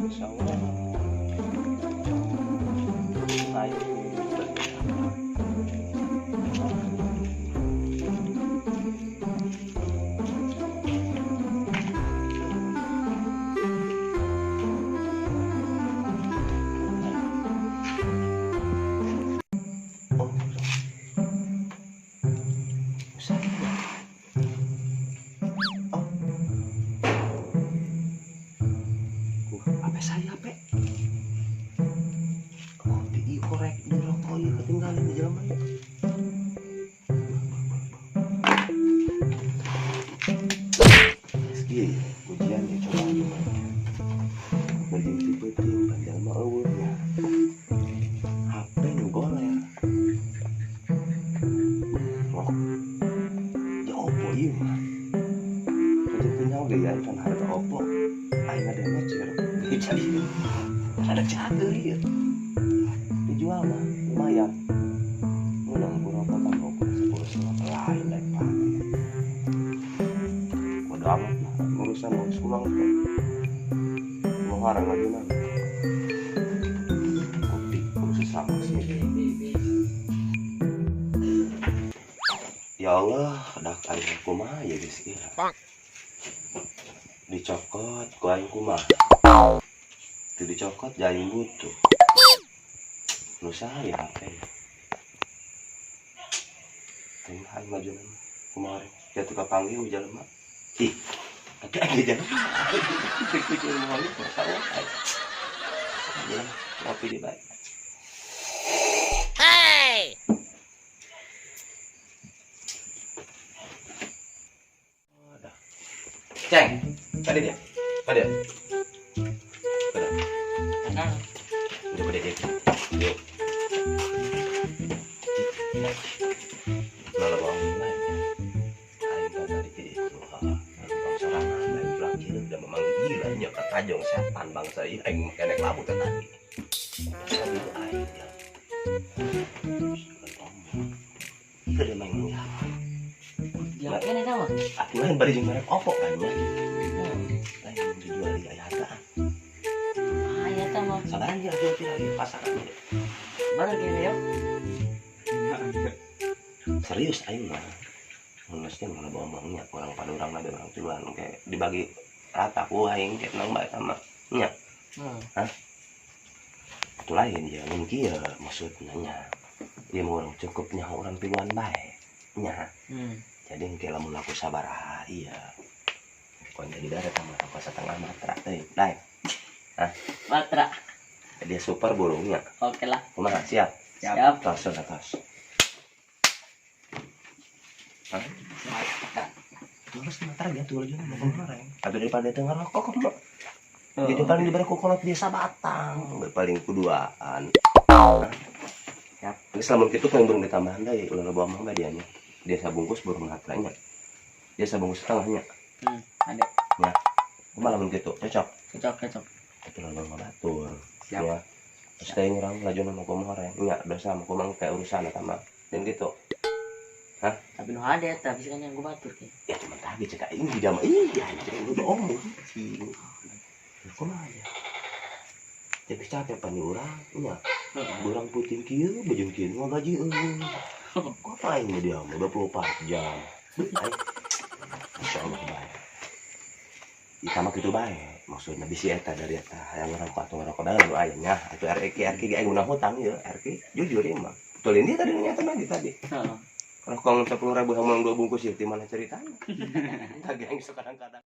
Insya Allah. Ayo. Apa saya apa? Oh, di korek di rokok ya ketinggalan di jalan ya. Meski ujian ya coba gimana? Penting panjang mau awalnya. HP nugol ya. Oh, ya opo iya mah. Tentunya gaya kan harga opo. Aing ada mecer. Jadi ada cager ya. Dijual mah lumayan. Mulang berapa tambah ukur 10 lain naik pakai. Bodo amat lah urusan urus ulang tuh. Mau ngarang lagi nang. Kopi urus sama sih. Ya Allah, dah aing kumaha ya geus ieu. Dicokot ku aing kumaha. Teu dicokot jaing butuh. Nu saha ya HP. Teuing aing majunan kumaha jatuh ka panggih ujar mah. Ih, tapi aing jangan. Pikir mau itu tahu. Ya, ngopi di baik. Hey. Ceng, tadi dia. Pada. Udah pada dia. Yuk. Lalu bang lain. Aing tadi itu. Bang sorangan lain lagi udah memang gila nya katajong setan bangsa ieu aing kenek labu tadi. Tadi aing ya. Itu dia main ya. Ya, kan ada mah. Aku lain bari jeung merek Oppo kan ya. Lain dijual di Ayata. Ayata mah. Sabaran ya jual di pasaran. Mana kene ya? Serius aing mah. Mesti mana ngomongnya orang padurang ada orang tuan kayak dibagi rata ku aing kayak nang bae sama nya. Hah? Itu lain ya mun kieu maksudnya nya. Dia mau orang cukupnya orang tuan bae. Nya. Jadi engke lamun aku sabar iya. Kon jadi darat sama aku setengah matra teh. Dai. Hah? Matra. Dia super burungnya. Oke lah. Kumaha siap? Siap. Tos atas. Hah? Terus matra dia tuh aja mau kemarin. Atau daripada teu ngerokok kok mah. Jadi paling diberi kokonat dia sabatang, paling kuduaan. Siap. Geus lamun kitu kan burung ditambahan deui ulah bawa mangga dianya. Dia sabungkus burung matranya. Dia sabungkus setengahnya. Ada. Ya. Kumaha lamun kitu? Cocok. Cocok. Itu lalu ngatur. Siap. Ya. Terus teh ngurang laju nama kumaha nya dosa mah kumang kayak urusan eta mah. Dan gitu. Hah? Tapi nu ada tapi kan yang gua batur ke. Ya cuma tadi cek aing di jam iya anjing udah omong sih. Kumaha ya? Tapi capek pan urang nya. Urang puting kieu bejeng kieu mah gaji kok aing dia mah 24 jam. Insyaallah bae. Ita mah kitu bae. Maksudna bisi eta dari eta hayang ngerokok atau ngerokok dalam nu aya nya atuh RQ ge aing nguna hutang ieu RQ jujur ieu mah. Betul ini tadi nyata lagi tadi. Heeh. Kalau 10.000 hamang 2 bungkus ya di mana ceritanya? Tagih aing kadang-kadang